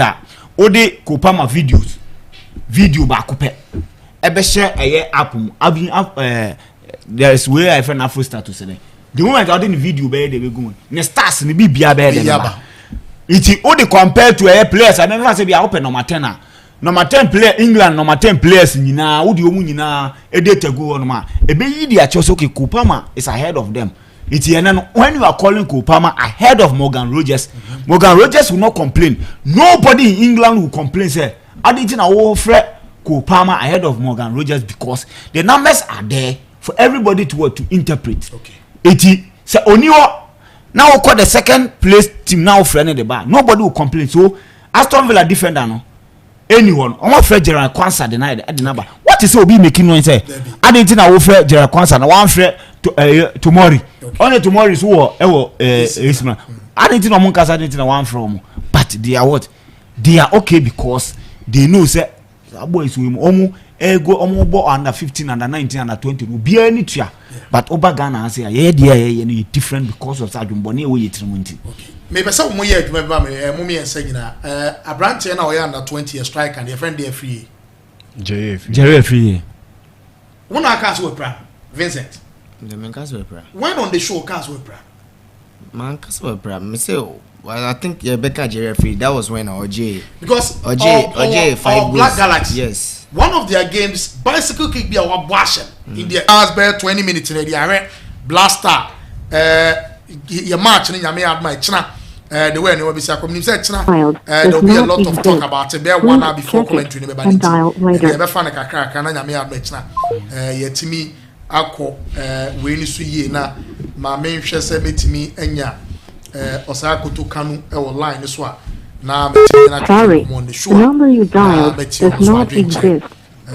o de Kopama video ba kope ebe share app there is where I find Afro status the moment I did the video be the go ne stars ne bibia be the it o de compare to players I never say be open number 10 player England number 10 players nyina wo de omu nyina edate go on ma ebe yi dia chose okay Kopama is ahead of them it when you are calling Kopama ahead of Morgan Rogers Morgan Rogers will not complain, nobody in England will complain say I didn't know Kopama ahead of Morgan Rogers because the numbers are there for everybody to interpret. Okay. 80 so Oniwo now call the second place team now friend in the bar. Nobody will complain. So Aston Villa defender no anyone on what Fred Gerald Kwanzaa denied at the number. What is Obi making noise say? I didn't know Fred Gerald Kwanzaa no one Fred tomorrow. Only tomorrow is Isma. I didn't know Monkas I didn't know one from but they are what? They are okay because they know say boys we go omo under 15 under 19 under 20 will be any tria but over Ghana say yeah different because of Sajum Boni we treatment. Okay. maybe some more year remember me mommy and saying a branch na we under 20 year strike and your friend there free Jerry free one cars we pra Vincent the man cars we pra when on the show cars we pra man cars we pra me say well, I think Becca Jerry free that was when OJ because OJ 5 Black Galaxy yes one of their games bicycle kick be our bashing in the hours by 20 minutes in the area blaster your match in your my china the way you will be saying there will be a lot of talk about it. There one hour before commentary. And dial later. Never find a crack and I may have mentioned. Yet to me, I call we need to ye na. My main share said to me, Enya Osako to Kanu line as well. Now, sorry, the number you dialed does not exist.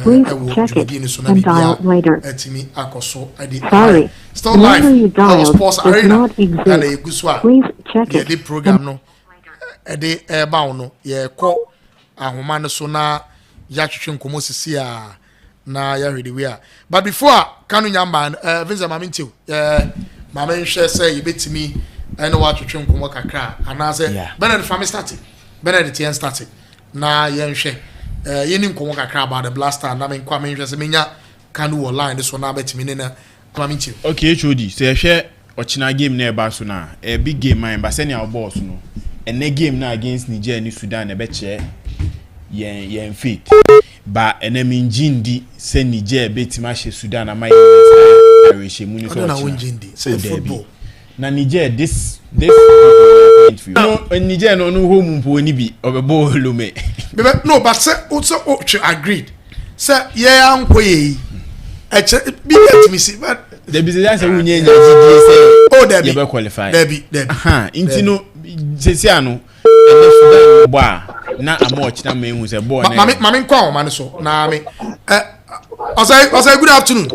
Please check it and dial later. Sorry, still live. You dialed does not exist. Please check it. The program no. The airbound no. Yeah, call. Ahumano so na yachwin komo sisi a na ya ready we are. But before Kanu Nyamba, Vincent Mamintiu, Mama Nhwe say you betimi ene watwetwe komo kakra anase Bernard family started. Bernard the started. Na ye nhwe yenim komo kakra about the blaster na me kwa me nhwe se menya Kanu online so na betimi ne na Mamintiu. Okay, HOD, say hwe ochina game na eba so na a big game man ba senior boss no. And the game now against Niger and Sudan, a betche, yen fit. But an Jindi send Niger bet match Sudan and my Irish Municipal. So football. Now Niger, this no Niger no home pony be of a ball lume. No, but sir, also agreed. Sir, yeah, uncle ye. Be me see, but the business of Union oh, Debbie qualify. Debbie. Intino. Sesiano and boy na amoch na me hu se boy na mama nko man so na me osai good afternoon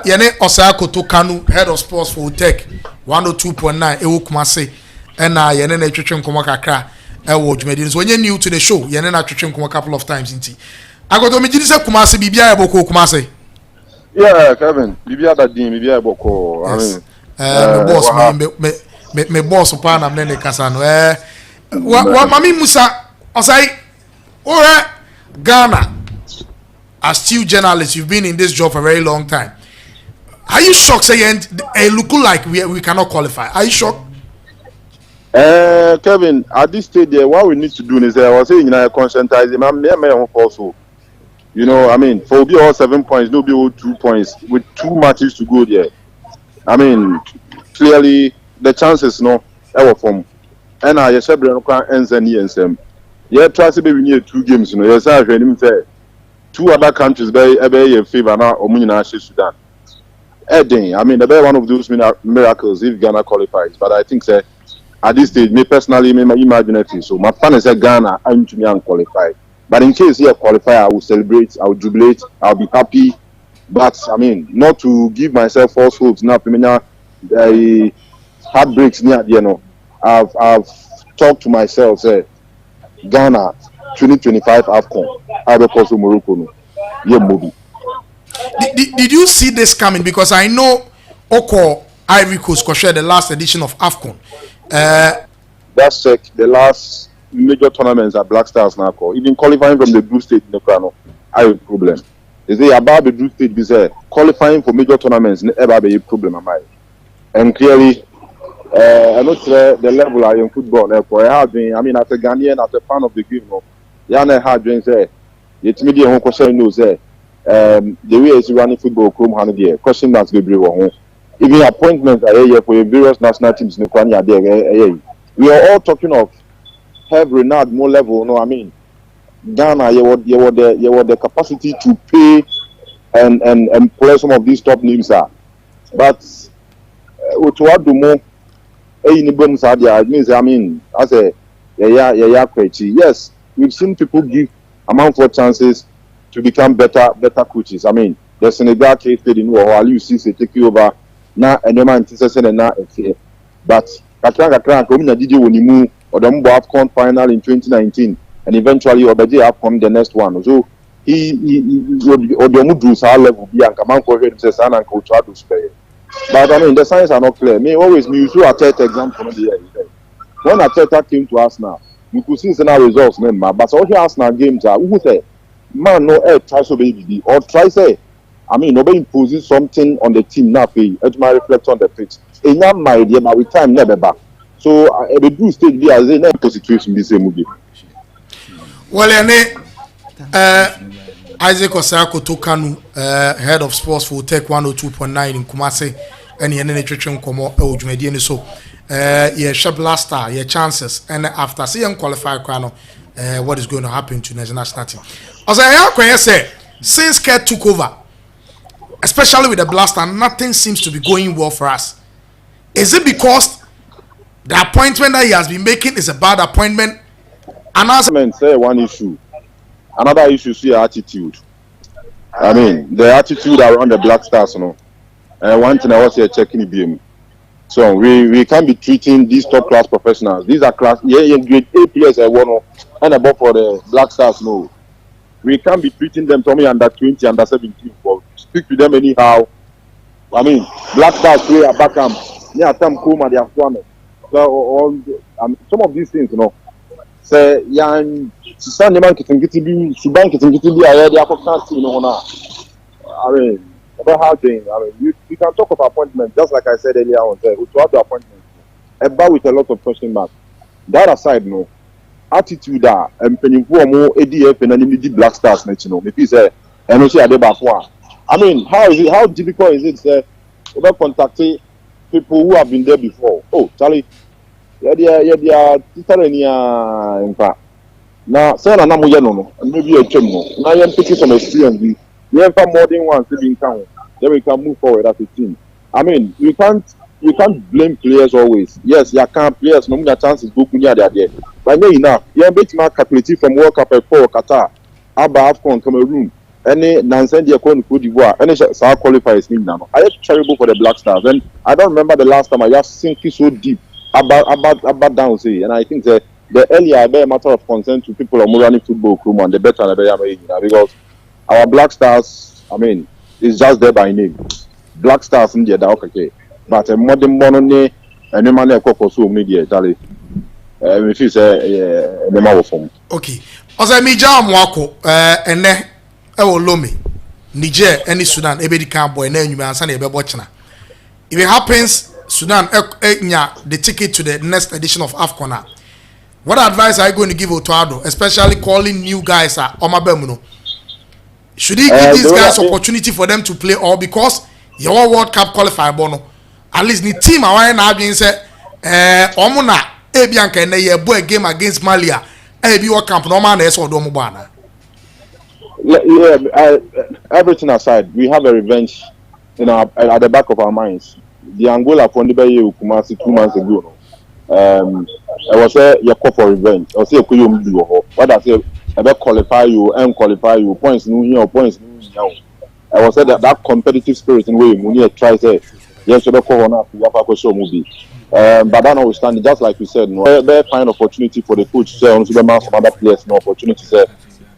yene Osako to Kanu head of sports for Tech 102.9 ewo Kumase na yene na twetwe nkomo kakra ewo dwumedi so onye new to the show yene na twetwe nkomo couple of times nti agodo me gidi se Kumase bibia eboko Kumase Kevin bibia da din bibia eboko I mean boss me boss pa na mne kasa no wa mami Musa osai ore Ghana as still journalist you've been in this job for a very long time are you shocked say it look like we cannot qualify are you shocked Kevin at this stage what we need to do is I was saying conscientize me also you know I mean for be all 7 points no be all 2 points with 2 matches to go there I mean, clearly the chances no ever from. And I said, "Breno ends and years them. Yeah, try to be near 2 games. You know, yes, I heard him say 2 other countries by a favor now or Sudan. I mean, they're one of those miracles if Ghana qualifies. But I think say at this stage, me personally, me imagine it. So my fan is Ghana, I'm to be unqualified. But in case you qualify, I will celebrate, I will jubilate, I'll be happy. But I mean, not to give myself false hopes. Now, heartbreaks near you know. I've talked to myself. Say, Ghana 2025 AFCON. I will also Morocco. No, yeah, movie. Did you see this coming? Because I know Oko Ivory Coast shared the last edition of AFCON. That's the last major tournaments at Black Stars now. Even qualifying from the group stage in the crown, I have a problem. Is it about the group stage? Because qualifying for major tournaments never be a problem, am I? And clearly, I know the level I in football. Therefore, I have been. I mean, as a Ghanaian, as a fan of the game, I had been say, it's media who question knows the way is running football. Come on, there. Question that's be brave. Even appointments are here for various national teams in the country. We are all talking of have Renard more level. No, I mean. Ghana, you were the capacity to pay and employ some of these top names are. But to what do more? I mean, as a yes, we've seen people give amount of chances to become better coaches. I mean, the Senegal case in Wall, you see, take over now and then antecessor and now but Kakra coming a DJ when you move or the AFCON final in 2019. And eventually, Obaji have come the next one. So he would do our level be and come for him says and coach to spare. But I mean, the signs are not clear. Me always me usually attend exam for the year. When Ateta came to us now, you could see now results, but all the Arsenal games are who say, man, no, try so baby or try say, I mean, nobody imposes something on the team now. It might reflect on the pitch. In that my idea, but with time never back. So I do state there as a situation this same movie. Well, Isaac Osako Tokanu, head of sports for Tech 102.9 in Kumasi, and the NHN Komo Ojumedian. So, yeah, Blaster, your chances, and after seeing qualify, what is going to happen to the national team? As I say, since Kurt took over, especially with the Blaster, nothing seems to be going well for us. Is it because the appointment that he has been making is a bad appointment? And as say one issue. Another issue is your attitude. I mean, the attitude around the Black Stars, you know. One thing I was here checking the BM. So we can't be treating these top class professionals. These are class, grade A players I want and above for the Black Stars. No, we can't be treating them only under 20, under 17. But speak to them anyhow. I mean, Black Stars play at Backham. Yeah, Tam Kuma, they have won it. So some of these things, you know. Say, yeah, Susan, the man can get to be Suban can get to be a ready appointment, you know. I mean, about how things. I mean, you can talk of appointment, just like I said earlier on. To have the appointment, about with a lot of question marks. That aside, no attitude that and penny for more ADF and any Black Stars, you know. Maybe say, and also at the back one. I mean, how is it? How difficult is it? Say, about contacting people who have been there before. Oh, Charlie. Yeah, in fact. Now, say na mo no, and maybe a chemo. Now I'm taking some experience. We have more than one to be in town. Then we can move forward as a team. I mean, you can't blame players always. Yes, you can't players. No more chances book there. But no enough. You have been calculated from World Cup for Qatar, Abba Afcon, Cameroon, any nonsense you Cote d'Ivoire, any South qualifiers now. I just terrible for the Black Stars, and I don't remember the last time I just sink so deep. About down say, and I think the earlier a matter of concern to people of Morani football crew and the better because our Black Stars, I mean, it's just there by name. Black Stars in the okay, but a modern money and no man a cocoa so media, Charlie. If you say the mouth form. Okay, as I mean, Jam Wako, and then Lome, Niger, any Sudan, every cowboy, and then you may answer a watching. If it happens, Sudan the ticket to the next edition of AFCON. What advice are you going to give Otoado, especially calling new guys at Omabemuno? Should he give these guys opportunity for them to play, or because your World Cup qualifier bono? At least the team are now being said, Omuna, Ebianka, and they boy game against Malia, Ebi World Cup, no man is or Domobana. Yeah, everything aside, we have a revenge at the back of our minds. The Angola for Nibaye Kumasi 2 months ago. I was say you call for revenge. I was say you do what I say about qualify you and qualify you points no here points no. I was say that competitive spirit in way when try say yes you call on up to show movie. But that notwithstanding, just like you said, no, they find opportunity for the coach say on some other players no opportunity say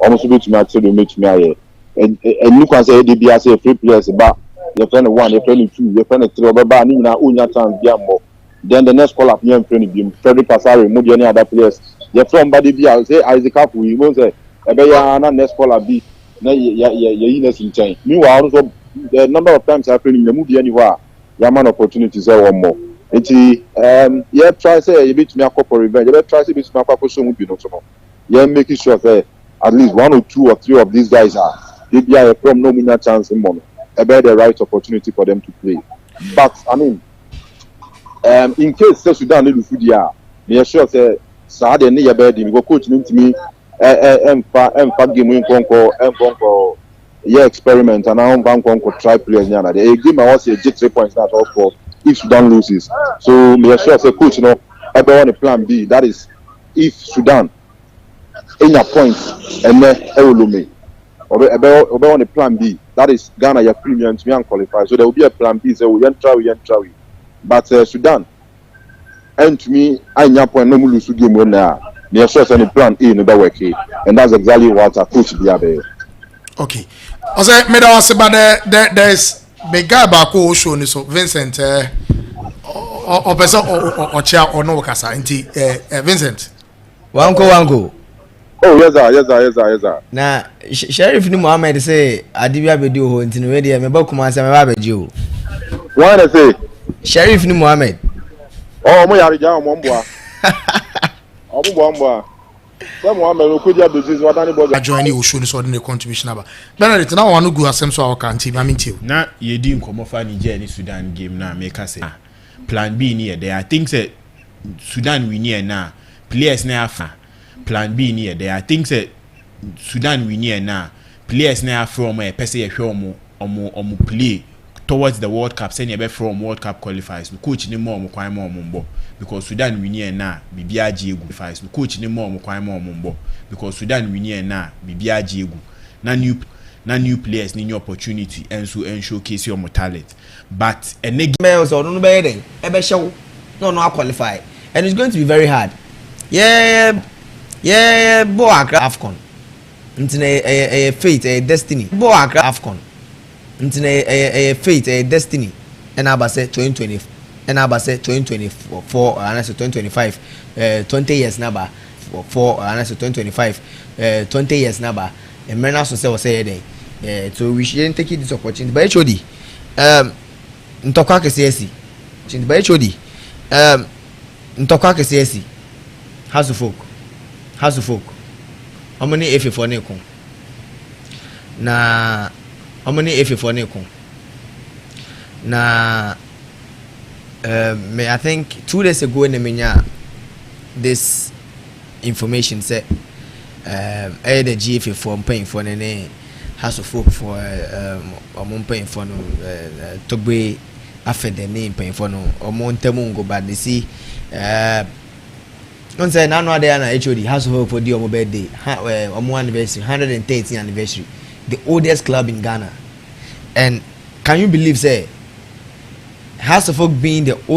almost be to me actually meet me and you can say they be as a free players but your friend 1, your friend 2, your friend 3, but ni na unya chance more. Then the next call up your friend be Frederick Pasari, move any other players. Your friend body be say Isaac Apu, you won't say na next call up be na yes in change. Meanwhile, also the number of times happening in the movie anywhere, your man opportunities say one more. Yeah, try say you beat me a couple revenge. You try say beat me a couple so movie no so. Yeah, making sure say at least 1 or 2 or 3 of these guys are they be a from no minor chance in money. About the right opportunity for them to play. But I mean, in case Sudan need to do they sure say Saad and near bed go coach to me game win conquer yeah experiment and now conquer try players now. The game I was say 3 points not all for if Sudan loses. So me sure say coach everyone a plan B, that is if Sudan in a point and then Obe on a plan B. That is Ghana your premium to me and qualify. So there will be a plan B. So we try. But Sudan and to me, I point no lose game when they are sure any plan A in the work, and that's exactly what our coach be there. Okay. Also, made us about there is the guy back who show ni so Vincent or person or chair or no kasa nti Vincent wanko Oh yes sir. na sheriff ni Mohammed say adibia bedi ho nti no we dey me ba kuma say me ba beji o why they say sheriff ni Mohammed oh mo yari ja mo mboa mboa so Mohammed o kodi abeji so adani boys join you show ni so the contribution aba Benedict na wanu gu asem so aka nti ma minti na yedi nkomo fa Niger ni Sudan game na make say plan B ni there. I think say Sudan we near na players na afa plan B ni there. I think say Sudan we near na players na from a person e hwe omo play towards the World Cup say be from World Cup qualifiers coach ni mo kwan mo mbo because Sudan we near na bibia agi egu qualifiers coach ni mo kwan mo mbo because Sudan we near na bibia agi egu na new players need new opportunity and showcase your talent but a males or no be there e show no qualify and it's going to be very hard bo akra AFCON ntine fate destiny bo akra AFCON ntine fate destiny and abase 2020 and abase 2024 and 2025 20 years number for and 2025 20 years number and men also say there so we shouldn't take this opportunity by HOD ntokwa kesi by HOD ntokwa kesi house of folk how many if for ne kon na how many if for ne kon na I think 2 days ago in the this information said the GFA for paying for ne House of Folk for paying for no Togbe after the name paying for no or Montemungo, but they see don't say no there na HOD House of Folk for the birthday anniversary 130th anniversary, the oldest club in Ghana. And can you believe say House of Folk being the